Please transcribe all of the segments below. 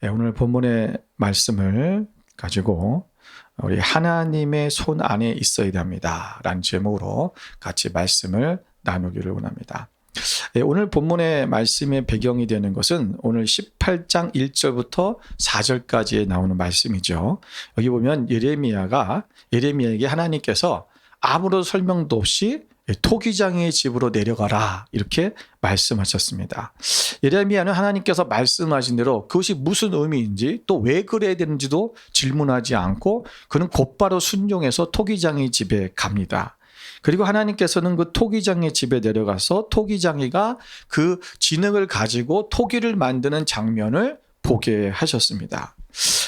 오늘 본문의 말씀을 가지고 우리 하나님의 손 안에 있어야 됩니다 라는 제목으로 같이 말씀을 나누기를 원합니다. 오늘 본문의 말씀의 배경이 되는 것은 오늘 18장 1절부터 4절까지에 나오는 말씀이죠. 여기 보면 예레미야에게 하나님께서 아무런 설명도 없이 토기장의 집으로 내려가라 이렇게 말씀하셨습니다. 예레미야는 하나님께서 말씀하신 대로 그것이 무슨 의미인지 또 왜 그래야 되는지도 질문하지 않고 그는 곧바로 순종해서 토기장의 집에 갑니다. 그리고 하나님께서는 그 토기장의 집에 내려가서 토기장이가 그 진흙을 가지고 토기를 만드는 장면을 보게 하셨습니다.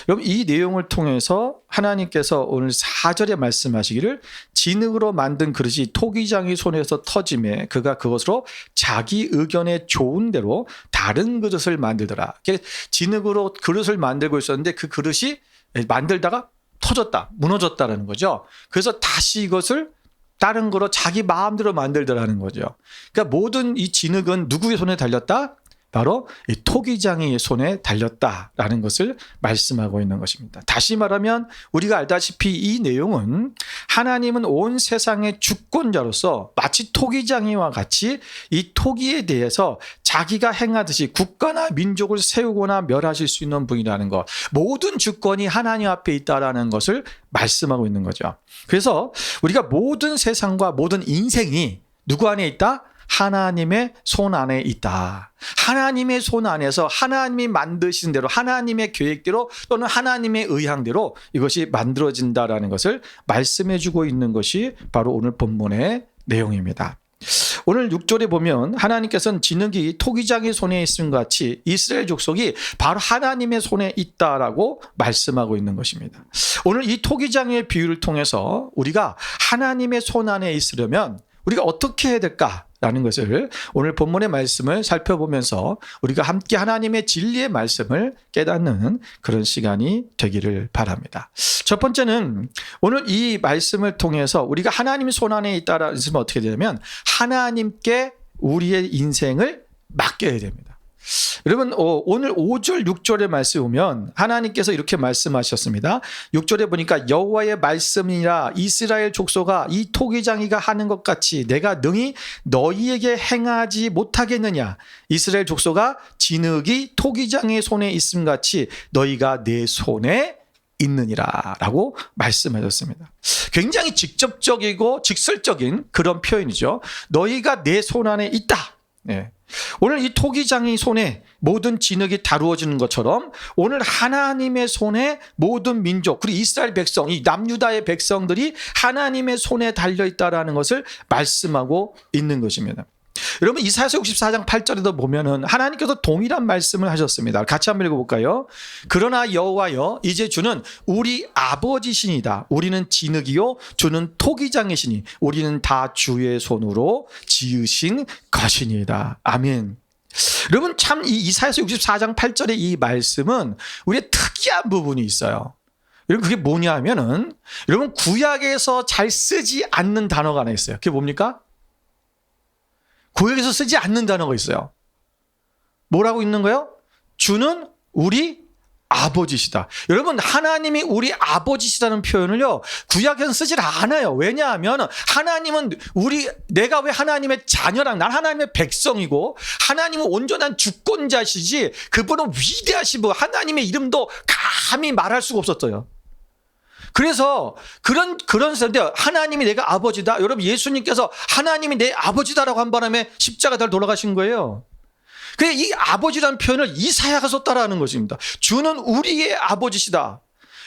여러분, 이 내용을 통해서 하나님께서 오늘 4절에 말씀하시기를 진흙으로 만든 그릇이 토기장의 손에서 터짐에 그가 그것으로 자기 의견에 좋은 대로 다른 그릇을 만들더라. 진흙으로 그릇을 만들고 있었는데 그 그릇이 만들다가 터졌다, 무너졌다는 거죠. 그래서 다시 이것을 다른 거로 자기 마음대로 만들더라는 거죠. 그러니까 모든 이 진흙은 누구의 손에 달렸다? 바로 이 토기장의 손에 달렸다라는 것을 말씀하고 있는 것입니다. 다시 말하면 우리가 알다시피 이 내용은 하나님은 온 세상의 주권자로서 마치 토기장이와 같이 이 토기에 대해서 자기가 행하듯이 국가나 민족을 세우거나 멸하실 수 있는 분이라는 것, 모든 주권이 하나님 앞에 있다라는 것을 말씀하고 있는 거죠. 그래서 우리가 모든 세상과 모든 인생이 누구 안에 있다? 하나님의 손 안에 있다. 하나님의 손 안에서 하나님이 만드신 대로 하나님의 계획대로 또는 하나님의 의향대로 이것이 만들어진다라는 것을 말씀해 주고 있는 것이 바로 오늘 본문의 내용입니다. 오늘 6절에 보면 하나님께서는 진흙이 토기장의 손에 있음과 같이 이스라엘 족속이 바로 하나님의 손에 있다라고 말씀하고 있는 것입니다. 오늘 이 토기장의 비유를 통해서 우리가 하나님의 손 안에 있으려면 우리가 어떻게 해야 될까라는 것을 오늘 본문의 말씀을 살펴보면서 우리가 함께 하나님의 진리의 말씀을 깨닫는 그런 시간이 되기를 바랍니다. 첫 번째는 오늘 이 말씀을 통해서 우리가 하나님의 손 안에 있다라는 것은 어떻게 되냐면 하나님께 우리의 인생을 맡겨야 됩니다. 여러분, 오늘 5절 6절의 말씀 보면 하나님께서 이렇게 말씀하셨습니다. 6절에 보니까 여호와의 말씀이라 이스라엘 족속아 이 토기장이가 하는 것 같이 내가 능히 너희에게 행하지 못하겠느냐. 이스라엘 족속아 진흙이 토기장의 손에 있음 같이 너희가 내 손에 있느니라 라고 말씀하셨습니다. 굉장히 직접적이고 직설적인 그런 표현이죠. 너희가 내 손 안에 있다. 네. 오늘 이 토기장의 손에 모든 진흙이 다루어지는 것처럼 오늘 하나님의 손에 모든 민족 그리고 이스라엘 백성, 이 남유다의 백성들이 하나님의 손에 달려있다라는 것을 말씀하고 있는 것입니다. 여러분, 이사야서 64장 8절에도 보면은 하나님께서 동일한 말씀을 하셨습니다. 같이 한번 읽어볼까요? 그러나 여호와여 이제 주는 우리 아버지시니다. 우리는 진흙이요 주는 토기장이시니 우리는 다 주의 손으로 지으신 것이니이다. 아멘. 여러분, 참 이 이사야서 64장 8절의 이 말씀은 우리의 특이한 부분이 있어요. 여러분, 그게 뭐냐 하면은 여러분 구약에서 잘 쓰지 않는 단어가 하나 있어요. 그게 뭡니까? 구약에서 쓰지 않는 단어가 있어요. 뭐라고 있는 거예요? 주는 우리 아버지시다. 여러분, 하나님이 우리 아버지시다는 표현을요 구약에서는 쓰질 않아요. 왜냐하면 하나님은 내가 왜 하나님의 자녀랑 난 하나님의 백성이고 하나님은 온전한 주권자시지 그분은 위대하신 분, 하나님의 이름도 감히 말할 수가 없었어요. 그래서 그런 세대인데 하나님이 내가 아버지다. 여러분, 예수님께서 하나님이 내 아버지다라고 한 바람에 십자가에 돌아가신 거예요. 그래서 이 아버지라는 표현을 이사야가 썼다라는 것입니다. 주는 우리의 아버지시다.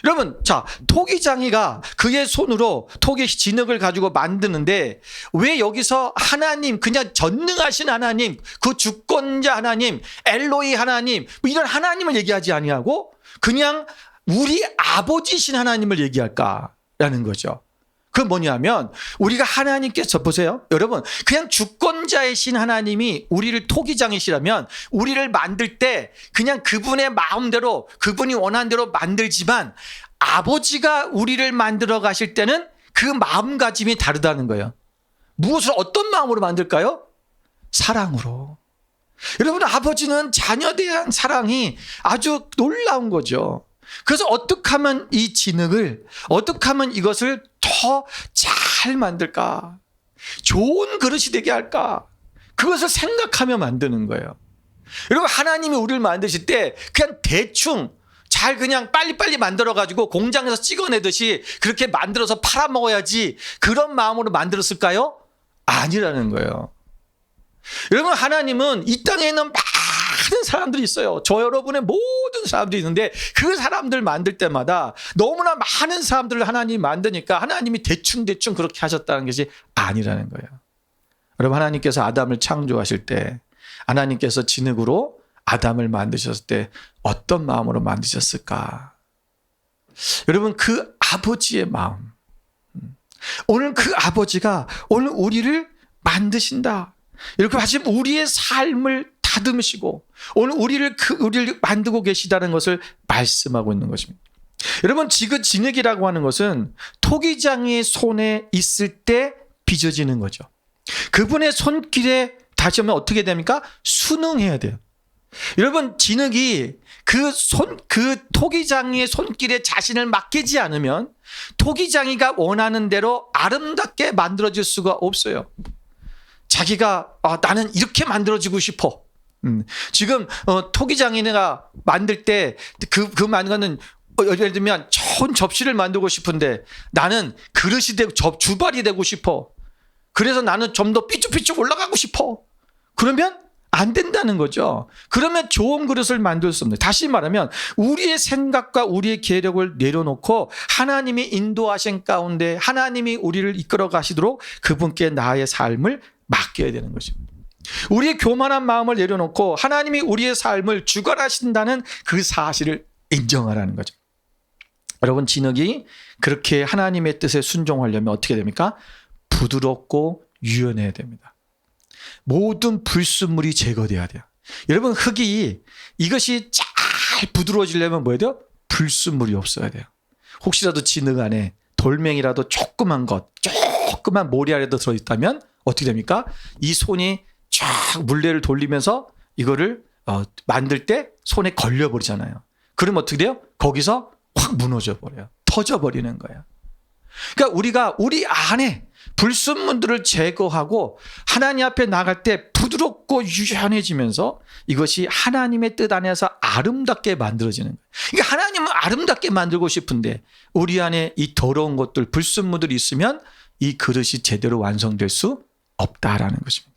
여러분, 자, 토기장이가 그의 손으로 토기 진흙을 가지고 만드는데 왜 여기서 하나님, 그냥 전능하신 하나님, 그 주권자 하나님, 엘로이 하나님, 뭐 이런 하나님을 얘기하지 아니하고 그냥 우리 아버지신 하나님을 얘기할까라는 거죠. 그건 뭐냐면 우리가 하나님께서 보세요. 여러분, 그냥 주권자이신 하나님이 우리를 토기장이시라면 우리를 만들 때 그냥 그분의 마음대로 그분이 원하는 대로 만들지만 아버지가 우리를 만들어 가실 때는 그 마음가짐이 다르다는 거예요. 무엇을 어떤 마음으로 만들까요? 사랑으로. 여러분, 아버지는 자녀에 대한 사랑이 아주 놀라운 거죠. 그래서 어떻게 하면 이 진흙을, 어떻게 하면 이것을 더 잘 만들까? 좋은 그릇이 되게 할까? 그것을 생각하며 만드는 거예요. 여러분, 하나님이 우리를 만드실 때 그냥 대충 잘 그냥 빨리빨리 만들어가지고 공장에서 찍어내듯이 그렇게 만들어서 팔아먹어야지 그런 마음으로 만들었을까요? 아니라는 거예요. 여러분, 하나님은 이 땅에 있는 많은 사람들이 있어요. 저 여러분의 모든 사람들이 있는데 그 사람들 만들 때마다 너무나 많은 사람들을 하나님이 만드니까 하나님이 대충대충 그렇게 하셨다는 것이 아니라는 거예요. 여러분, 하나님께서 아담을 창조하실 때, 하나님께서 진흙으로 아담을 만드셨을 때 어떤 마음으로 만드셨을까? 여러분, 그 아버지의 마음, 오늘 그 아버지가 오늘 우리를 만드신다. 이렇게 하시면 우리의 삶을 다듬으시고 오늘 우리를 만들고 계시다는 것을 말씀하고 있는 것입니다. 여러분, 지금 진흙이라고 하는 것은 토기장의 손에 있을 때 빚어지는 거죠. 그분의 손길에 다시 오면 어떻게 됩니까? 순응해야 돼요. 여러분, 진흙이 그 토기장이의 손길에 자신을 맡기지 않으면 토기장이가 원하는 대로 아름답게 만들어질 수가 없어요. 자기가 나는 이렇게 만들어지고 싶어. 지금 토기장이가 만들 때 그 만드는 예를 들면 좋은 접시를 만들고 싶은데 나는 그릇이 되고 주발이 되고 싶어. 그래서 나는 좀 더 삐쭉삐쭉 올라가고 싶어. 그러면 안 된다는 거죠. 그러면 좋은 그릇을 만들 수 없는. 다시 말하면 우리의 생각과 우리의 계력을 내려놓고 하나님이 인도하신 가운데 하나님이 우리를 이끌어 가시도록 그분께 나의 삶을 맡겨야 되는 것입니다. 우리의 교만한 마음을 내려놓고 하나님이 우리의 삶을 주관하신다는 그 사실을 인정하라는 거죠. 여러분, 진흙이 그렇게 하나님의 뜻에 순종하려면 어떻게 됩니까? 부드럽고 유연해야 됩니다. 모든 불순물이 제거돼야 돼요. 여러분, 흙이 이것이 잘 부드러워지려면 뭐해야 돼요? 불순물이 없어야 돼요. 혹시라도 진흙 안에 돌멩이라도 조그만 모래알이라도 들어있다면 어떻게 됩니까? 이 손이 쫙 물레를 돌리면서 이거를 만들 때 손에 걸려버리잖아요. 그러면 어떻게 돼요? 거기서 확 무너져 버려요. 터져 버리는 거예요. 그러니까 우리가 우리 안에 불순물들을 제거하고 하나님 앞에 나갈 때 부드럽고 유연해지면서 이것이 하나님의 뜻 안에서 아름답게 만들어지는 거예요. 그러니까 하나님은 아름답게 만들고 싶은데 우리 안에 이 더러운 것들, 불순물들이 있으면 이 그릇이 제대로 완성될 수 없다라는 것입니다.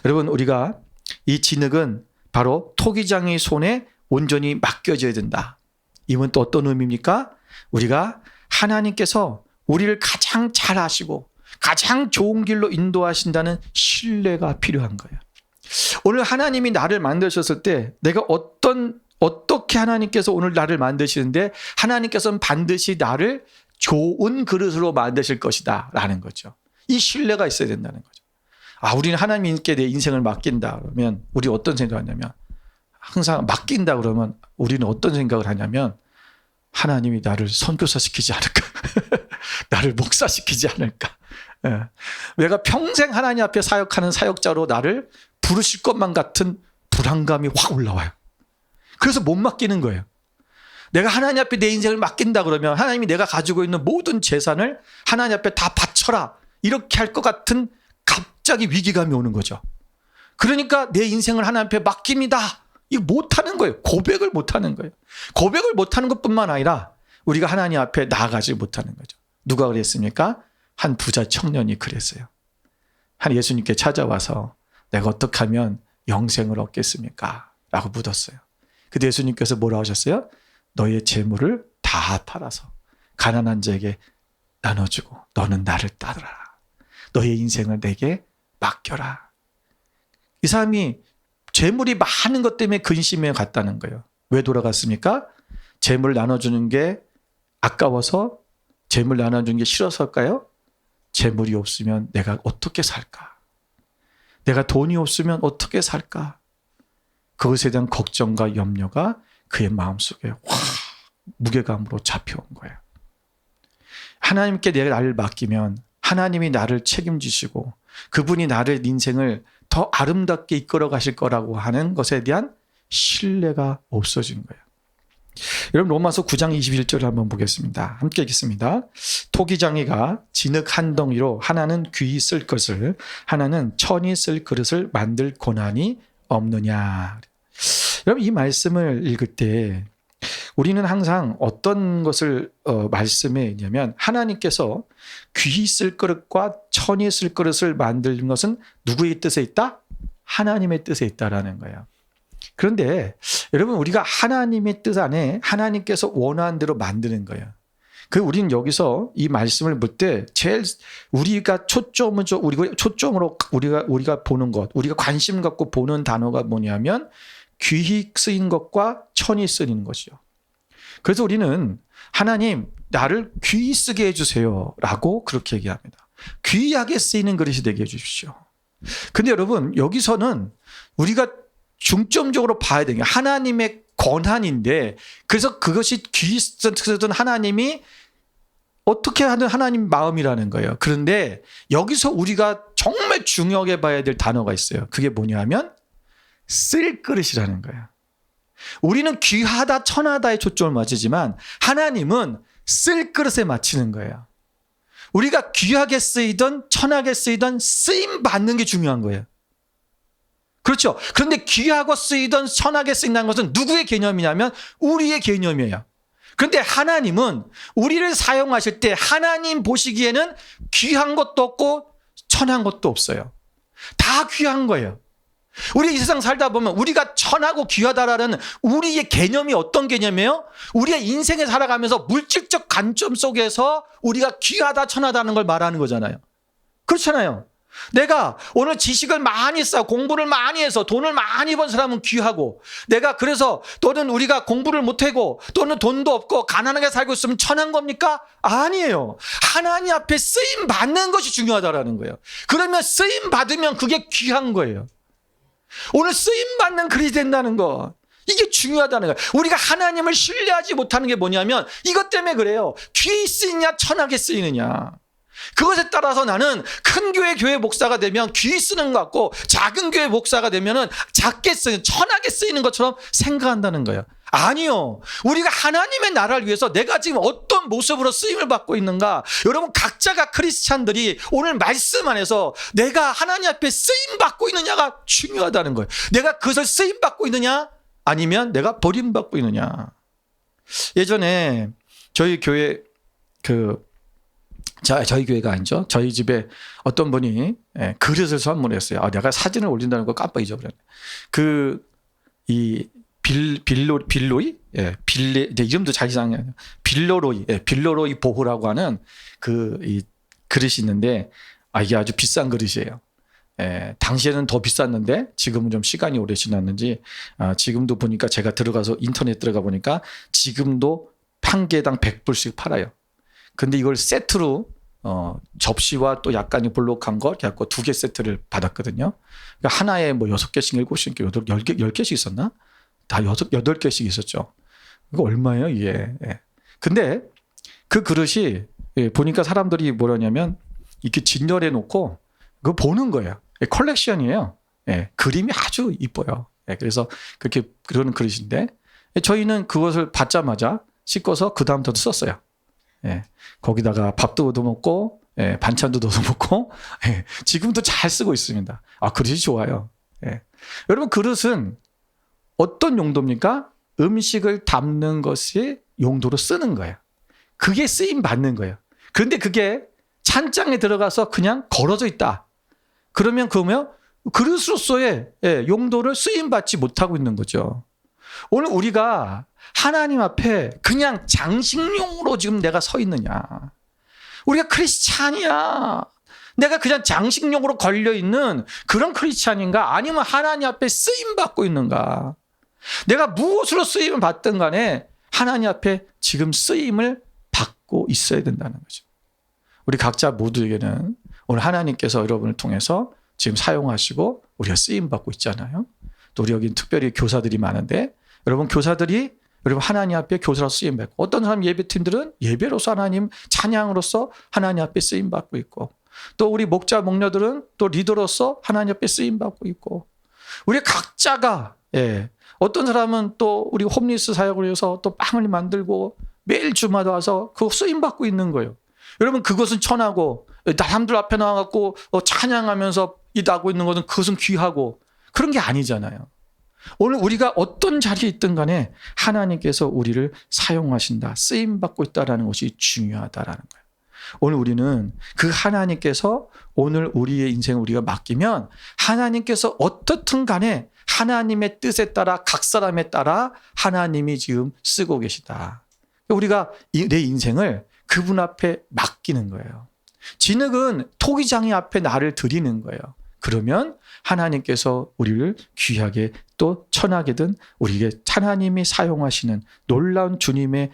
여러분, 우리가 이 진흙은 바로 토기장의 손에 온전히 맡겨져야 된다. 이건 또 어떤 의미입니까? 우리가 하나님께서 우리를 가장 잘 아시고 가장 좋은 길로 인도하신다는 신뢰가 필요한 거예요. 오늘 하나님이 나를 만드셨을 때 내가 어떻게 하나님께서 오늘 나를 만드시는데 하나님께서는 반드시 나를 좋은 그릇으로 만드실 것이다 라는 거죠. 이 신뢰가 있어야 된다는 거죠. 우리는 하나님께 내 인생을 맡긴다 그러면 우리 어떤 생각을 하냐면 항상 맡긴다 그러면 우리는 어떤 생각을 하냐면 하나님이 나를 선교사 시키지 않을까? 나를 목사시키지 않을까? 내가 평생 하나님 앞에 사역하는 사역자로 나를 부르실 것만 같은 불안감이 확 올라와요. 그래서 못 맡기는 거예요. 내가 하나님 앞에 내 인생을 맡긴다 그러면 하나님이 내가 가지고 있는 모든 재산을 하나님 앞에 다 바쳐라 이렇게 할 것 같은 갑자기 위기감이 오는 거죠. 그러니까 내 인생을 하나님 앞에 맡깁니다. 이거 못하는 거예요. 고백을 못하는 거예요. 고백을 못하는 것뿐만 아니라 우리가 하나님 앞에 나아가지 못하는 거죠. 누가 그랬습니까? 한 부자 청년이 그랬어요. 한 예수님께 찾아와서 내가 어떻게 하면 영생을 얻겠습니까? 라고 묻었어요. 그때 예수님께서 뭐라고 하셨어요? 너의 재물을 다 팔아서 가난한 자에게 나눠주고 너는 나를 따르라. 너의 인생을 내게 맡겨라. 이 사람이 재물이 많은 것 때문에 근심해 갔다는 거예요. 왜 돌아갔습니까? 재물 나눠주는 게 아까워서 재물 나눠주는 게 싫어서일까요? 재물이 없으면 내가 어떻게 살까? 내가 돈이 없으면 어떻게 살까? 그것에 대한 걱정과 염려가 그의 마음속에 확 무게감으로 잡혀온 거예요. 하나님께 내가 나를 맡기면 하나님이 나를 책임지시고 그분이 나를 인생을 더 아름답게 이끌어 가실 거라고 하는 것에 대한 신뢰가 없어진 거예요. 여러분 로마서 9장 21절을 한번 보겠습니다. 함께 읽겠습니다. 토기장이가 진흙 한 덩이로 하나는 귀히 쓸 것을 하나는 천히 쓸 그릇을 만들 고난이 없느냐. 여러분 이 말씀을 읽을 때 우리는 항상 어떤 것을 말씀해 있냐면 하나님께서 귀히 쓸 그릇과 천히 쓸 그릇을 만드는 것은 누구의 뜻에 있다? 하나님의 뜻에 있다라는 거예요. 그런데 여러분 우리가 하나님의 뜻 안에 하나님께서 원하는 대로 만드는 거예요. 우리는 여기서 이 말씀을 볼 때 제일 우리가 초점으로 우리가 보는 것, 우리가 관심 갖고 보는 단어가 뭐냐면 귀히 쓰인 것과 천히 쓰인 것이요. 그래서 우리는 하나님 나를 귀히 쓰게 해주세요 라고 그렇게 얘기합니다. 귀하게 쓰이는 그릇이 되게 해주십시오. 근데 여러분 여기서는 우리가 중점적으로 봐야 되는 게 하나님의 권한인데 그래서 그것이 귀히 쓰던 하나님이 어떻게 하는 하나님 마음이라는 거예요. 그런데 여기서 우리가 정말 중요하게 봐야 될 단어가 있어요. 그게 뭐냐면 쓸 그릇이라는 거예요. 우리는 귀하다 천하다에 초점을 맞추지만 하나님은 쓸 그릇에 맞추는 거예요. 우리가 귀하게 쓰이던 천하게 쓰이던 쓰임 받는 게 중요한 거예요. 그렇죠. 그런데 귀하고 쓰이던 천하게 쓰인다는 것은 누구의 개념이냐면 우리의 개념이에요. 그런데 하나님은 우리를 사용하실 때 하나님 보시기에는 귀한 것도 없고 천한 것도 없어요. 다 귀한 거예요. 우리 이 세상 살다 보면 우리가 천하고 귀하다라는 우리의 개념이 어떤 개념이에요? 우리의 인생에 살아가면서 물질적 관점 속에서 우리가 귀하다 천하다는 걸 말하는 거잖아요. 그렇잖아요. 내가 오늘 지식을 많이 쌓고 공부를 많이 해서 돈을 많이 번 사람은 귀하고 내가 그래서 또는 우리가 공부를 못하고 또는 돈도 없고 가난하게 살고 있으면 천한 겁니까? 아니에요. 하나님 앞에 쓰임 받는 것이 중요하다라는 거예요. 그러면 쓰임 받으면 그게 귀한 거예요. 오늘 쓰임 받는 글이 된다는 거 이게 중요하다는 거예요. 우리가 하나님을 신뢰하지 못하는 게 뭐냐면 이것 때문에 그래요. 귀히 쓰이냐 천하게 쓰이느냐. 그것에 따라서 나는 큰 교회 목사가 되면 귀히 쓰는 것 같고 작은 교회 목사가 되면 작게 쓰는 천하게 쓰이는 것처럼 생각한다는 거예요. 아니요. 우리가 하나님의 나라를 위해서 내가 지금 어떤 모습으로 쓰임을 받고 있는가. 여러분 각자가 크리스찬들이 오늘 말씀 안에서 내가 하나님 앞에 쓰임 받고 있느냐가 중요하다는 거예요. 내가 그것을 쓰임 받고 있느냐 아니면 내가 버림받고 있느냐. 예전에 저희 교회 저희 교회가 아니죠. 저희 집에 어떤 분이 그릇을 선물했어요. 내가 사진을 올린다는 걸 깜빡 잊어버렸네. 빌로이? 이름도 잘 이상해요. 빌로로이 보호라고 하는 이 그릇이 있는데, 이게 아주 비싼 그릇이에요. 당시에는 더 비쌌는데, 지금은 좀 시간이 오래 지났는지, 지금도 보니까 제가 인터넷 들어가 보니까 지금도 한 개당 100불씩 팔아요. 근데 이걸 세트로 접시와 또 약간이 볼록한 거 갖고 2개 세트를 받았거든요. 그러니까 하나에 뭐 6개씩 7개씩 10개씩 있었나? 다 8개씩 있었죠. 이거 얼마예요 이게. 근데 그 그릇이 보니까 사람들이 뭐라냐면 이렇게 진열해 놓고 그거 보는 거예요. 컬렉션이에요. 그림이 아주 이뻐요. 그래서 그런 그릇인데 저희는 그것을 받자마자 씻고서 그 다음부터 썼어요. 거기다가 밥도 얻어 먹고 반찬도 넣어 먹고 지금도 잘 쓰고 있습니다. 그릇이 좋아요. 여러분 그릇은 어떤 용도입니까? 음식을 담는 것이 용도로 쓰는 거예요. 그게 쓰임 받는 거예요. 그런데 그게 찬장에 들어가서 그냥 걸어져 있다. 그러면 그릇으로서의 용도를 쓰임 받지 못하고 있는 거죠. 오늘 우리가 하나님 앞에 그냥 장식용으로 지금 내가 서 있느냐. 우리가 크리스찬이야. 내가 그냥 장식용으로 걸려있는 그런 크리스찬인가? 아니면 하나님 앞에 쓰임받고 있는가? 내가 무엇으로 쓰임을 받든 간에 하나님 앞에 지금 쓰임을 받고 있어야 된다는 거죠. 우리 각자 모두에게는 오늘 하나님께서 여러분을 통해서 지금 사용하시고 우리가 쓰임받고 있잖아요. 또 우리 여기 특별히 교사들이 많은데 여러분 하나님 앞에 교사로 쓰임받고 어떤 사람 예배팀들은 예배로서 하나님 찬양으로서 하나님 앞에 쓰임받고 있고 또 우리 목자 목녀들은 또 리더로서 하나님 앞에 쓰임 받고 있고, 우리 각자가 어떤 사람은 또 우리 홈리스 사역을 위해서 또 빵을 만들고 매일 주마다 와서 그 쓰임 받고 있는 거예요. 여러분, 그것은 천하고 사람들 앞에 나와갖고 찬양하면서 일하고 있는 것은 그것은 귀하고 그런 게 아니잖아요. 오늘 우리가 어떤 자리에 있든 간에 하나님께서 우리를 사용하신다, 쓰임 받고 있다는 것이 중요하다라는 거예요. 오늘 우리는 그 하나님께서 오늘 우리의 인생을 우리가 맡기면 하나님께서 어떻든 간에 하나님의 뜻에 따라 각 사람에 따라 하나님이 지금 쓰고 계시다. 우리가 내 인생을 그분 앞에 맡기는 거예요. 진흙은 토기장이 앞에 나를 드리는 거예요. 그러면 하나님께서 우리를 귀하게 또 천하게든 우리에게 하나님이 사용하시는 놀라운 주님의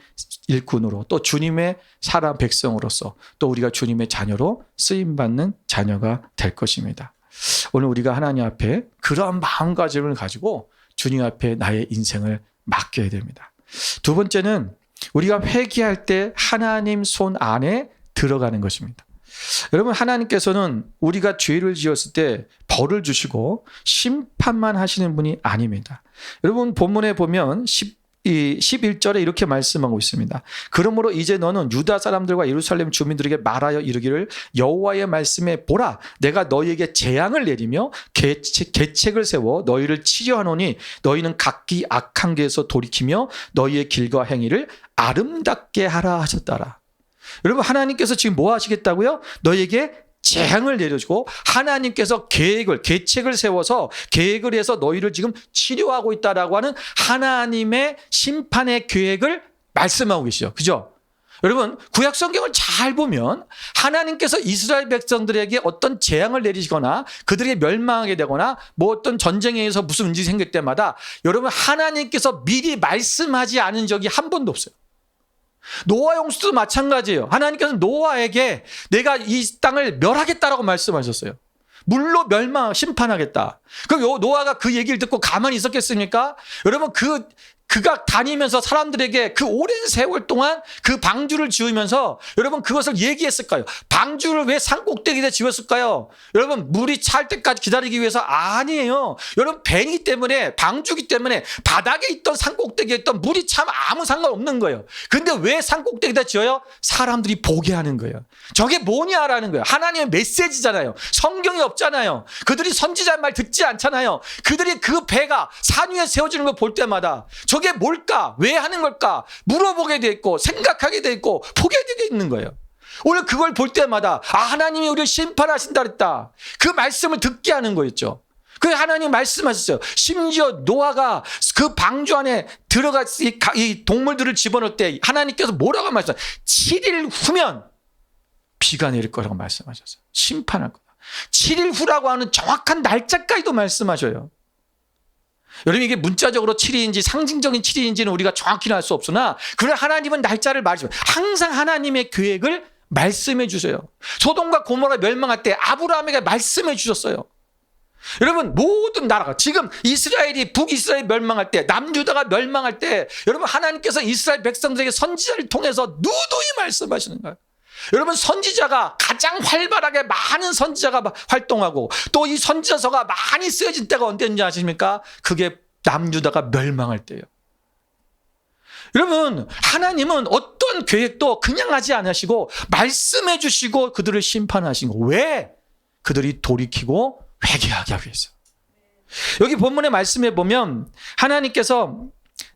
일꾼으로, 또 주님의 사람 백성으로서, 또 우리가 주님의 자녀로 쓰임받는 자녀가 될 것입니다. 오늘 우리가 하나님 앞에 그러한 마음가짐을 가지고 주님 앞에 나의 인생을 맡겨야 됩니다. 두 번째는 우리가 회개할 때 하나님 손 안에 들어가는 것입니다. 여러분, 하나님께서는 우리가 죄를 지었을 때 벌을 주시고 심판만 하시는 분이 아닙니다. 여러분, 본문에 보면 11절에 이렇게 말씀하고 있습니다. 그러므로 이제 너는 유다 사람들과 예루살렘 주민들에게 말하여 이르기를 여호와의 말씀에 보라, 내가 너희에게 재앙을 내리며 계책을 세워 너희를 치려하노니 너희는 각기 악한 길에서 돌이키며 너희의 길과 행위를 아름답게 하라 하셨더라. 여러분, 하나님께서 지금 뭐 하시겠다고요? 너희에게 재앙을 내려주고 하나님께서 계책을 세워서 계획을 해서 너희를 지금 치료하고 있다라고 하는 하나님의 심판의 계획을 말씀하고 계시죠. 그죠? 여러분, 구약 성경을 잘 보면 하나님께서 이스라엘 백성들에게 어떤 재앙을 내리시거나 그들에게 멸망하게 되거나 뭐 어떤 전쟁에 의해서 무슨 문제가 생길 때마다 여러분, 하나님께서 미리 말씀하지 않은 적이 한 번도 없어요. 노아 홍수도 마찬가지예요. 하나님께서 노아에게 내가 이 땅을 멸하겠다라고 말씀하셨어요. 물로 심판하겠다. 그럼 노아가 그 얘기를 듣고 가만히 있었겠습니까? 여러분, 그가 다니면서 사람들에게 그 오랜 세월 동안 그 방주를 지으면서 여러분 그것을 얘기했을까요? 방주를 왜 산꼭대기에 지었을까요? 여러분, 물이 찰 때까지 기다리기 위해서? 아니에요. 여러분, 배이기 때문에, 방주기 때문에 바닥에 있던 산꼭대기에 있던 물이 참 아무 상관없는 거예요. 근데 왜 산꼭대기에다 지어요? 사람들이 보게 하는 거예요. 저게 뭐냐라는 거예요. 하나님의 메시지잖아요. 성경이 없잖아요. 그들이 선지자의 말 듣지 않잖아요. 그들이 그 배가 산 위에 세워지는 걸 볼 때마다 저게 뭘까? 왜 하는 걸까? 물어보게 돼 있고 생각하게 돼 있고 보게 돼 있는 거예요. 오늘 그걸 볼 때마다 하나님이 우리를 심판하신다 그랬다. 그 말씀을 듣게 하는 거였죠. 그 하나님 말씀하셨어요. 심지어 노아가 그 방주 안에 들어가 이 동물들을 집어넣을 때 하나님께서 뭐라고 말씀하셨어요? 7일 후면 비가 내릴 거라고 말씀하셨어요. 심판할 거다. 7일 후라고 하는 정확한 날짜까지도 말씀하셔요. 여러분, 이게 문자적으로 7일인지 상징적인 7일인지는 우리가 정확히는 알 수 없으나 그러나 하나님은 날짜를 말해줘요. 항상 하나님의 계획을 말씀해 주세요. 소돔과 고모라 멸망할 때 아브라함에게 말씀해 주셨어요. 여러분, 모든 나라가 지금 이스라엘이 북이스라엘 멸망할 때, 남유다가 멸망할 때 여러분, 하나님께서 이스라엘 백성들에게 선지자를 통해서 누누이 말씀하시는 거예요. 여러분, 선지자가 가장 활발하게 많은 선지자가 활동하고 또 이 선지자서가 많이 쓰여진 때가 언제인지 아십니까? 그게 남유다가 멸망할 때예요. 여러분, 하나님은 어떤 계획도 그냥 하지 않으시고 말씀해 주시고 그들을 심판하신 거. 왜? 그들이 돌이키고 회개하게 하기 위해서. 여기 본문의 말씀에 보면 하나님께서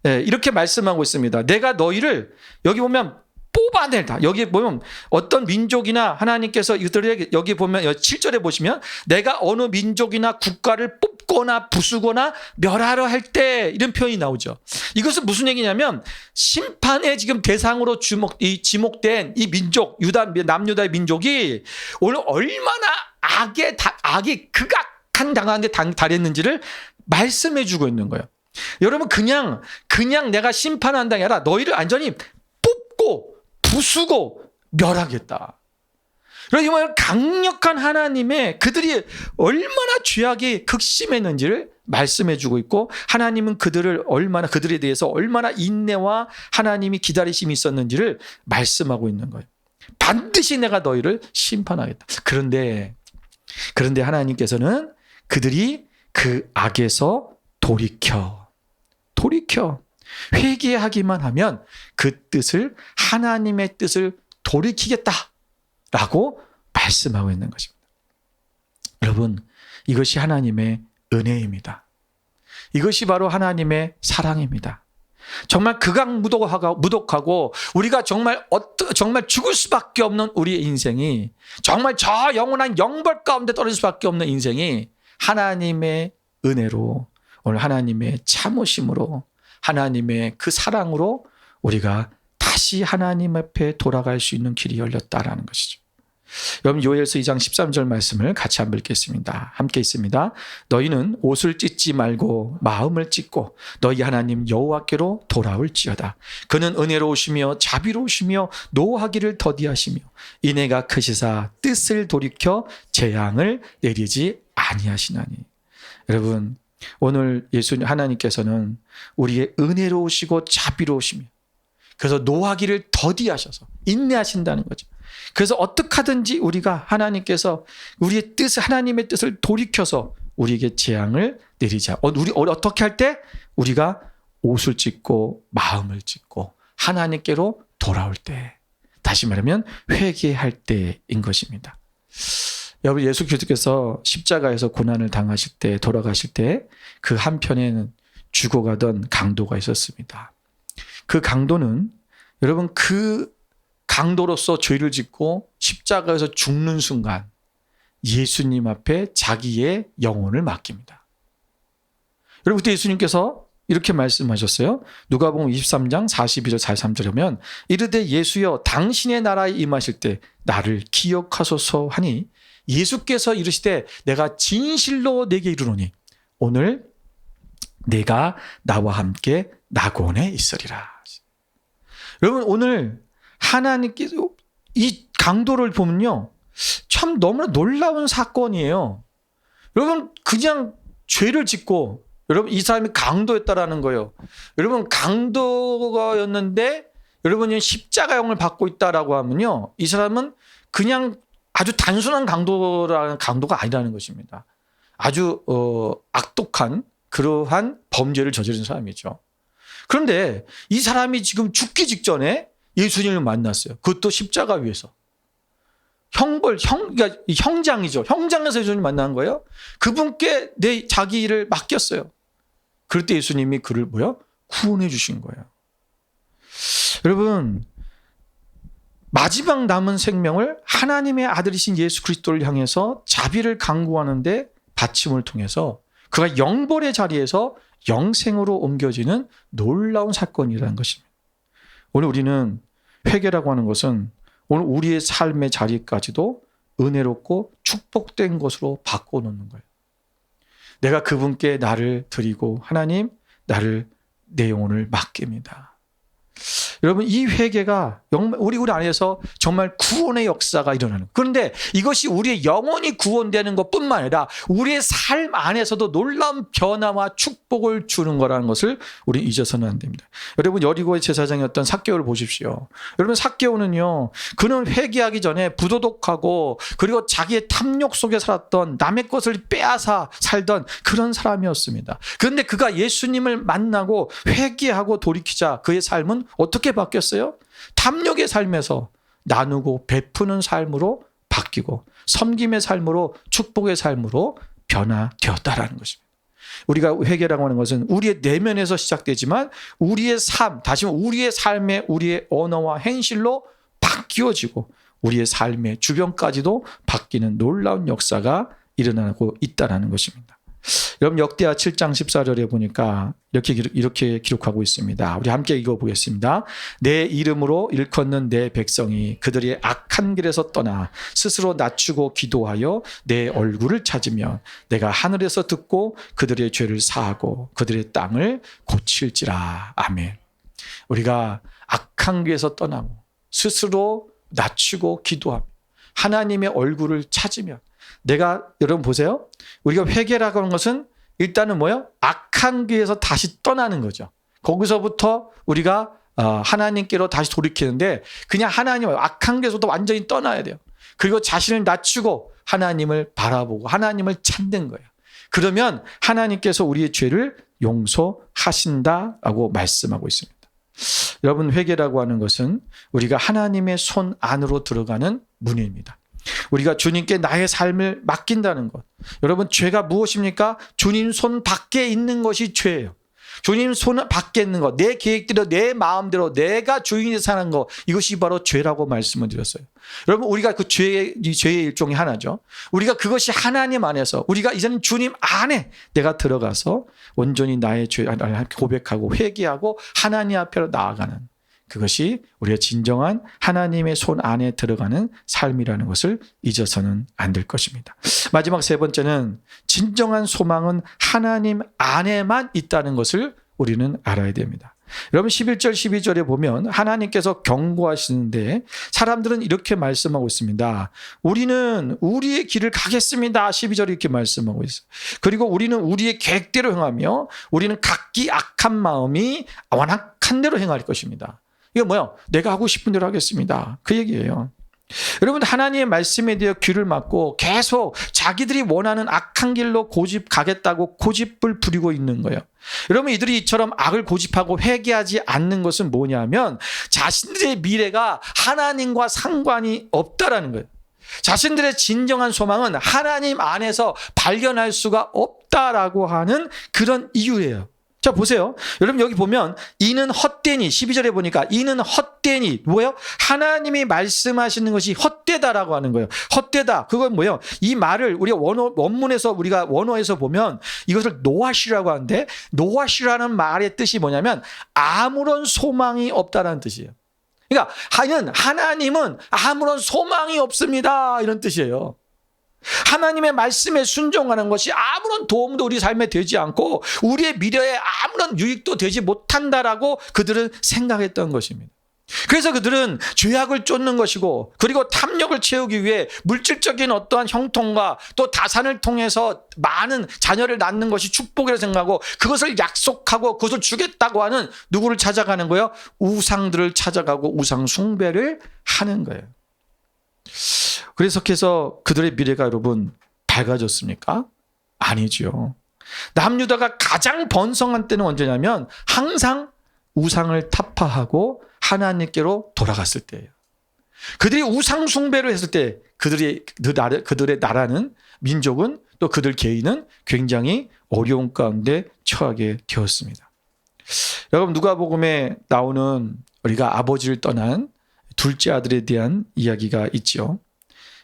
이렇게 말씀하고 있습니다. 내가 너희를, 여기 보면 뽑아낸다. 여기 보면 어떤 민족이나 하나님께서 이들에게, 여기 보면 7절에 보시면 내가 어느 민족이나 국가를 뽑거나 부수거나 멸하려 할 때, 이런 표현이 나오죠. 이것은 무슨 얘기냐면 심판의 지금 대상으로 지목된 이 민족, 남유다의 민족이 오늘 얼마나 악이 극악한 당하는데 달했는지를 말씀해 주고 있는 거예요. 여러분, 그냥 내가 심판한다가 아니라 너희를 완전히 뽑고 부수고 멸하겠다. 그러니까 강력한 하나님의 그들이 얼마나 죄악이 극심했는지를 말씀해 주고 있고, 하나님은 그들에 대해서 얼마나 인내와 하나님이 기다리심이 있었는지를 말씀하고 있는 거예요. 반드시 내가 너희를 심판하겠다. 그런데 하나님께서는 그들이 그 악에서 돌이켜 회개하기만 하면 그 뜻을, 하나님의 뜻을 돌이키겠다라고 말씀하고 있는 것입니다. 여러분, 이것이 하나님의 은혜입니다. 이것이 바로 하나님의 사랑입니다. 정말 극악무독하고 우리가 정말 죽을 수밖에 없는 우리의 인생이, 정말 저 영원한 영벌 가운데 떨어질 수밖에 없는 인생이 하나님의 은혜로, 오늘 하나님의 참으심으로, 하나님의 그 사랑으로 우리가 다시 하나님 앞에 돌아갈 수 있는 길이 열렸다라는 것이죠. 여러분, 요엘서 2장 13절 말씀을 같이 한번 읽겠습니다. 함께 있습니다. 너희는 옷을 찢지 말고 마음을 찢고 너희 하나님 여호와께로 돌아올지어다. 그는 은혜로우시며 자비로우시며 노하기를 더디하시며 인애가 크시사 뜻을 돌이켜 재앙을 내리지 아니하시나니. 여러분, 오늘 예수님 하나님께서는 우리의 은혜로우시고 자비로우시며, 그래서 노하기를 더디하셔서 인내하신다는 거죠. 그래서 어떻게 하든지 우리가 하나님께서 우리의 뜻을, 하나님의 뜻을 돌이켜서 우리에게 재앙을 내리자. 우리 어떻게 할 때? 우리가 옷을 찢고 마음을 찢고 하나님께로 돌아올 때, 다시 말하면 회개할 때인 것입니다. 여러분, 예수 그리스도께서 십자가에서 고난을 당하실 때, 돌아가실 때 그 한편에는 죽어가던 강도가 있었습니다. 그 강도는, 여러분, 그 강도로서 죄를 짓고 십자가에서 죽는 순간 예수님 앞에 자기의 영혼을 맡깁니다. 여러분, 그때 예수님께서 이렇게 말씀하셨어요. 누가복음 23장 42절 43절 하면 이르되 예수여 당신의 나라에 임하실 때 나를 기억하소서 하니 예수께서 이르시되 내가 진실로 내게 이르노니 오늘 내가 나와 함께 낙원에 있으리라. 여러분, 오늘 하나님께서 이 강도를 보면요, 참 너무나 놀라운 사건이에요. 여러분, 그냥 죄를 짓고, 여러분, 이 사람이 강도였다라는 거예요. 여러분, 강도였는데 여러분이 십자가형을 받고 있다라고 하면요, 이 사람은 그냥 아주 단순한 강도가 아니라는 것입니다. 아주 악독한 그러한 범죄를 저지른 사람이죠. 그런데 이 사람이 지금 죽기 직전에 예수님을 만났어요. 그것도 십자가 위에서. 그러니까 형장이죠. 형장에서 예수님을 만난 거예요. 그분께 자기 일을 맡겼어요. 그럴 때 예수님이 그를 구원해 주신 거예요. 여러분, 마지막 남은 생명을 하나님의 아들이신 예수 그리스도를 향해서 자비를 강구하는데 받침을 통해서 그가 영벌의 자리에서 영생으로 옮겨지는 놀라운 사건이라는 것입니다. 오늘 우리는 회개라고 하는 것은 오늘 우리의 삶의 자리까지도 은혜롭고 축복된 것으로 바꿔놓는 거예요. 내가 그분께 나를 드리고 하나님, 내 영혼을 맡깁니다. 여러분, 이 회개가 우리 안에서 정말 구원의 역사가 일어나는 거예요. 그런데 이것이 우리의 영혼이 구원되는 것뿐만 아니라 우리의 삶 안에서도 놀라운 변화와 축복을 주는 거라는 것을 우리 잊어서는 안 됩니다. 여러분, 여리고의 제사장이었던 삭개오를 보십시오. 여러분, 삭개오는요, 그는 회개하기 전에 부도덕하고 그리고 자기의 탐욕 속에 살았던, 남의 것을 빼앗아 살던 그런 사람이었습니다. 그런데 그가 예수님을 만나고 회개하고 돌이키자 그의 삶은 어떻게 바뀌었어요? 탐욕의 삶에서 나누고 베푸는 삶으로 바뀌고 섬김의 삶으로, 축복의 삶으로 변화되었다라는 것입니다. 우리가 회개라고 하는 것은 우리의 내면에서 시작되지만 우리의 삶, 다시 말하면 우리의 삶의 우리의 언어와 행실로 바뀌어지고 우리의 삶의 주변까지도 바뀌는 놀라운 역사가 일어나고 있다는 것입니다. 여러분, 역대하 7장 14절에 보니까 이렇게 기록하고 있습니다. 우리 함께 읽어보겠습니다. 내 이름으로 일컫는 내 백성이 그들의 악한 길에서 떠나 스스로 낮추고 기도하여 내 얼굴을 찾으면 내가 하늘에서 듣고 그들의 죄를 사하고 그들의 땅을 고칠지라. 아멘. 우리가 악한 길에서 떠나고 스스로 낮추고 기도하며 하나님의 얼굴을 찾으면, 여러분 보세요. 우리가 회개라고 하는 것은 일단은 악한 길에서 다시 떠나는 거죠. 거기서부터 우리가 하나님께로 다시 돌이키는데 그냥 하나님 악한 데서도 완전히 떠나야 돼요. 그리고 자신을 낮추고 하나님을 바라보고 하나님을 찾는 거예요. 그러면 하나님께서 우리의 죄를 용서하신다라고 말씀하고 있습니다. 여러분, 회개라고 하는 것은 우리가 하나님의 손 안으로 들어가는 문입니다. 우리가 주님께 나의 삶을 맡긴다는 것. 여러분, 죄가 무엇입니까? 주님 손 밖에 있는 것이 죄예요. 주님 손 밖에 있는 것, 내 계획대로 내 마음대로 내가 주인이 사는 것, 이것이 바로 죄라고 말씀을 드렸어요. 여러분, 우리가 그 죄의 일종이 하나죠. 우리가 그것이 하나님 안에서, 우리가 이제는 주님 안에 내가 들어가서 온전히 나의 죄를 고백하고 회개하고 하나님 앞에 나아가는, 그것이 우리가 진정한 하나님의 손 안에 들어가는 삶이라는 것을 잊어서는 안 될 것입니다. 마지막 세 번째는 진정한 소망은 하나님 안에만 있다는 것을 우리는 알아야 됩니다. 여러분, 11절 12절에 보면 하나님께서 경고하시는데 사람들은 이렇게 말씀하고 있습니다. 우리는 우리의 길을 가겠습니다. 12절에 이렇게 말씀하고 있어요. 그리고 우리는 우리의 계획대로 행하며 우리는 각기 악한 마음이 완악한 대로 행할 것입니다. 이거 뭐야? 내가 하고 싶은 대로 하겠습니다. 그 얘기예요. 여러분, 하나님의 말씀에 대해 귀를 막고 계속 자기들이 원하는 악한 길로 가겠다고 고집을 부리고 있는 거예요. 여러분, 이들이 이처럼 악을 고집하고 회개하지 않는 것은 뭐냐면 자신들의 미래가 하나님과 상관이 없다라는 거예요. 자신들의 진정한 소망은 하나님 안에서 발견할 수가 없다라고 하는 그런 이유예요. 자, 보세요. 여러분, 여기 보면 이는 헛되니, 12절에 보니까 이는 헛되니 뭐예요? 하나님이 말씀하시는 것이 헛되다라고 하는 거예요. 헛되다. 그건 뭐예요? 이 말을 우리가 원문에서 우리가 원어에서 보면 이것을 노아시라고 하는데, 노아시라는 말의 뜻이 뭐냐면 아무런 소망이 없다라는 뜻이에요. 그러니까 하나님은 아무런 소망이 없습니다, 이런 뜻이에요. 하나님의 말씀에 순종하는 것이 아무런 도움도 우리 삶에 되지 않고 우리의 미래에 아무런 유익도 되지 못한다라고 그들은 생각했던 것입니다. 그래서 그들은 죄악을 쫓는 것이고, 그리고 탐욕을 채우기 위해 물질적인 어떠한 형통과 또 다산을 통해서 많은 자녀를 낳는 것이 축복이라고 생각하고 그것을 약속하고 그것을 주겠다고 하는 누구를 찾아가는 거예요? 우상들을 찾아가고 우상 숭배를 하는 거예요. 그래서 그들의 미래가 여러분 밝아졌습니까? 아니죠. 남유다가 가장 번성한 때는 언제냐면 항상 우상을 타파하고 하나님께로 돌아갔을 때예요. 그들이 우상 숭배를 했을 때 그들의 나라는, 민족은, 또 그들 개인은 굉장히 어려운 가운데 처하게 되었습니다. 여러분, 누가복음에 나오는 우리가 아버지를 떠난 둘째 아들에 대한 이야기가 있죠.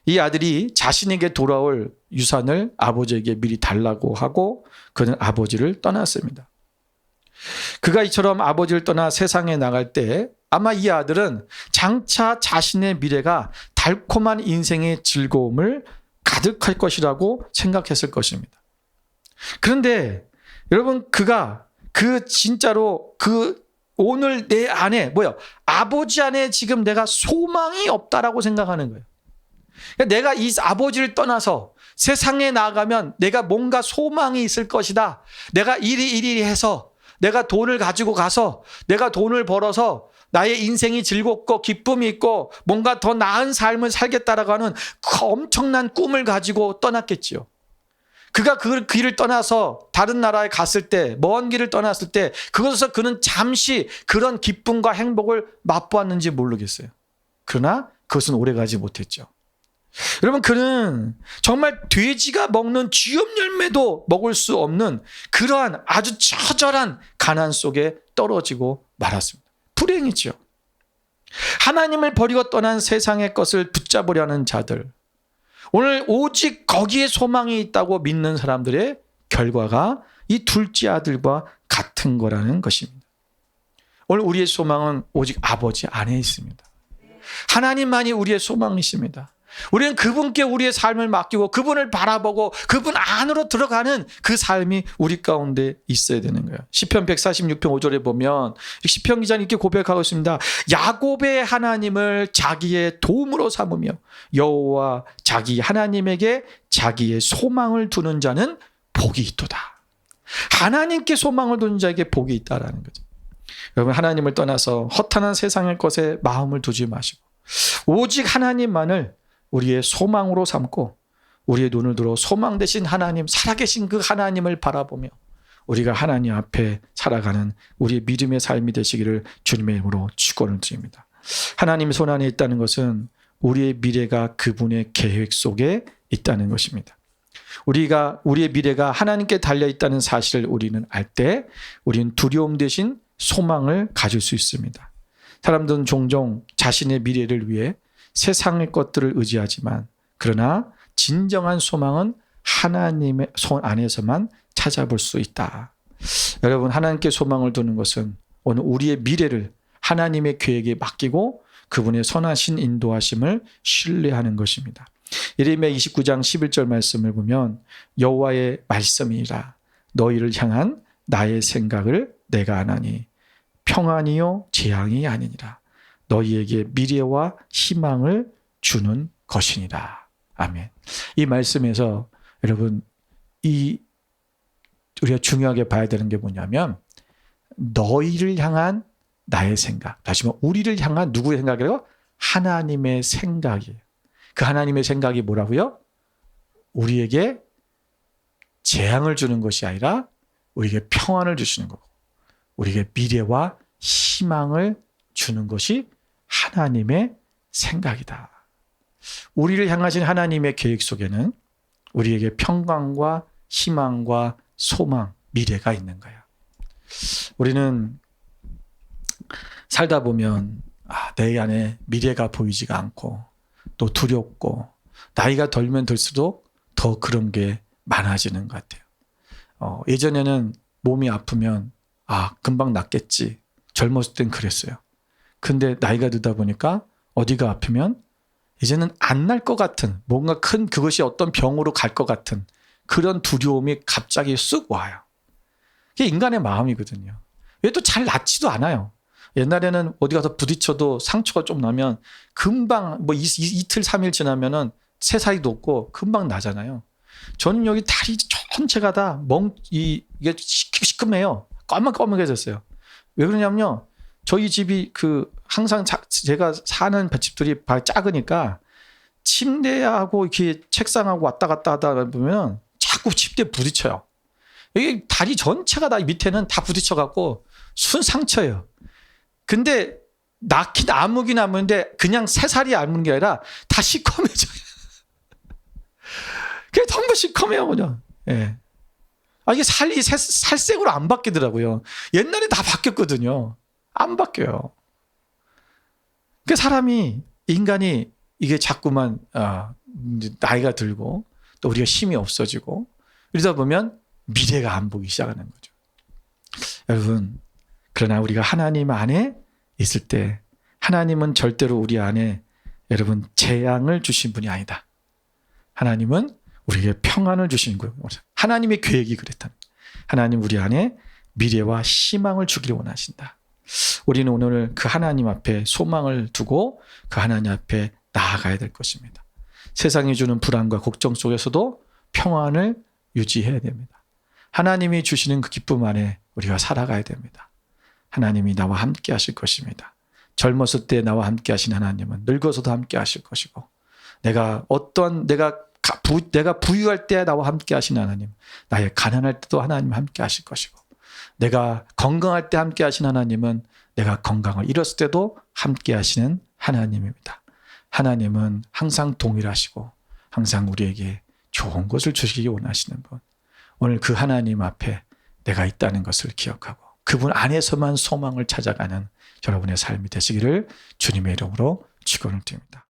이 아들이 자신에게 돌아올 유산을 아버지에게 미리 달라고 하고 그는 아버지를 떠났습니다. 그가 이처럼 아버지를 떠나 세상에 나갈 때 아마 이 아들은 장차 자신의 미래가 달콤한 인생의 즐거움을 가득할 것이라고 생각했을 것입니다. 그런데 여러분, 그가 진짜로 오늘 내 안에 뭐예요? 아버지 안에 지금 내가 소망이 없다라고 생각하는 거예요. 그러니까 내가 이 아버지를 떠나서 세상에 나가면 내가 뭔가 소망이 있을 것이다. 내가 이리 해서 내가 돈을 가지고 가서 내가 돈을 벌어서 나의 인생이 즐겁고 기쁨이 있고 뭔가 더 나은 삶을 살겠다라고 하는 그 엄청난 꿈을 가지고 떠났겠지요. 그가 그 길을 떠나서 다른 나라에 갔을 때, 먼 길을 떠났을 때 그것에서 그는 잠시 그런 기쁨과 행복을 맛보았는지 모르겠어요. 그러나 그것은 오래가지 못했죠. 여러분, 그는 정말 돼지가 먹는 쥐염 열매도 먹을 수 없는 그러한 아주 처절한 가난 속에 떨어지고 말았습니다. 불행이죠. 하나님을 버리고 떠난 세상의 것을 붙잡으려는 자들, 오늘 오직 거기에 소망이 있다고 믿는 사람들의 결과가 이 둘째 아들과 같은 거라는 것입니다. 오늘 우리의 소망은 오직 아버지 안에 있습니다. 하나님만이 우리의 소망이십니다. 우리는 그분께 우리의 삶을 맡기고 그분을 바라보고 그분 안으로 들어가는 그 삶이 우리 가운데 있어야 되는 거예요. 시편 146편 5절에 보면 시편 기자는 이렇게 고백하고 있습니다. 야곱의 하나님을 자기의 도움으로 삼으며 여호와 자기 하나님에게 자기의 소망을 두는 자는 복이 있도다. 하나님께 소망을 두는 자에게 복이 있다라는 거죠. 여러분, 하나님을 떠나서 허탄한 세상의 것에 마음을 두지 마시고 오직 하나님만을 우리의 소망으로 삼고 우리의 눈을 들어 소망 되신 하나님, 살아계신 그 하나님을 바라보며 우리가 하나님 앞에 살아가는 우리의 믿음의 삶이 되시기를 주님의 이름으로 축원을 드립니다. 하나님의 손 안에 있다는 것은 우리의 미래가 그분의 계획 속에 있다는 것입니다. 우리의 미래가 하나님께 달려 있다는 사실을 우리는 알 때 우리는 두려움 대신 소망을 가질 수 있습니다. 사람들은 종종 자신의 미래를 위해 세상의 것들을 의지하지만 그러나 진정한 소망은 하나님의 손 안에서만 찾아볼 수 있다. 여러분, 하나님께 소망을 두는 것은 오늘 우리의 미래를 하나님의 계획에 맡기고 그분의 선하신 인도하심을 신뢰하는 것입니다. 예레미야 29장 11절 말씀을 보면 여호와의 말씀이라 너희를 향한 나의 생각을 내가 아나니 평안이요 재앙이 아니니라 너희에게 미래와 희망을 주는 것이니라. 아멘. 이 말씀에서 여러분 우리가 중요하게 봐야 되는 게 뭐냐면 너희를 향한 나의 생각, 다시 말해 우리를 향한 누구의 생각이에요? 하나님의 생각이에요. 그 하나님의 생각이 뭐라고요? 우리에게 재앙을 주는 것이 아니라 우리에게 평안을 주시는 거고 우리에게 미래와 희망을 주는 것이 하나님의 생각이다. 우리를 향하신 하나님의 계획 속에는 우리에게 평강과 희망과 소망, 미래가 있는 거야. 우리는 살다 보면 내 안에 미래가 보이지가 않고 또 두렵고 나이가 들면 들수록 더 그런 게 많아지는 것 같아요. 예전에는 몸이 아프면 금방 낫겠지. 젊었을 땐 그랬어요. 근데 나이가 들다 보니까 어디가 아프면 이제는 안 날 것 같은 뭔가 큰 그것이 어떤 병으로 갈 것 같은 그런 두려움이 갑자기 쑥 와요. 이게 인간의 마음이거든요. 왜 또 잘 낫지도 않아요. 옛날에는 어디 가서 부딪혀도 상처가 좀 나면 금방 이틀 3일 지나면은 새살이 돋고 금방 나잖아요. 저는 여기 다리 전체가 다 이게 시큼해요. 까맣게졌어요. 왜 그러냐면요. 저희 집이 항상 제가 사는 집들이 작으니까 침대하고 이렇게 책상하고 왔다 갔다 하다 보면 자꾸 침대에 부딪혀요. 이게 다리 전체가 다 밑에는 다 부딪혀갖고 순 상처예요. 근데 아무긴 아무는데 그냥 새살이 아무는 게 아니라 다 시커매져요. 그게 전부 시커매요, 그냥. 예. 이게 살색으로 안 바뀌더라고요. 옛날에 다 바뀌었거든요. 안 바뀌어요. 그 인간이 이게 자꾸만 나이가 들고 또 우리가 힘이 없어지고 이러다 보면 미래가 안 보기 시작하는 거죠. 여러분, 그러나 우리가 하나님 안에 있을 때 하나님은 절대로 우리 안에 여러분 재앙을 주신 분이 아니다. 하나님은 우리에게 평안을 주시는 거예요. 하나님의 계획이 그랬다. 하나님 우리 안에 미래와 희망을 주기를 원하신다. 우리는 오늘 그 하나님 앞에 소망을 두고 그 하나님 앞에 나아가야 될 것입니다. 세상이 주는 불안과 걱정 속에서도 평안을 유지해야 됩니다. 하나님이 주시는 그 기쁨 안에 우리가 살아가야 됩니다. 하나님이 나와 함께 하실 것입니다. 젊었을 때 나와 함께 하신 하나님은 늙어서도 함께 하실 것이고 내가 부유할 때 나와 함께 하신 하나님, 나의 가난할 때도 하나님 함께 하실 것이고 내가 건강할 때 함께 하신 하나님은 내가 건강을 잃었을 때도 함께 하시는 하나님입니다. 하나님은 항상 동일하시고 항상 우리에게 좋은 것을 주시기 원하시는 분. 오늘 그 하나님 앞에 내가 있다는 것을 기억하고 그분 안에서만 소망을 찾아가는 여러분의 삶이 되시기를 주님의 이름으로 축원을 드립니다.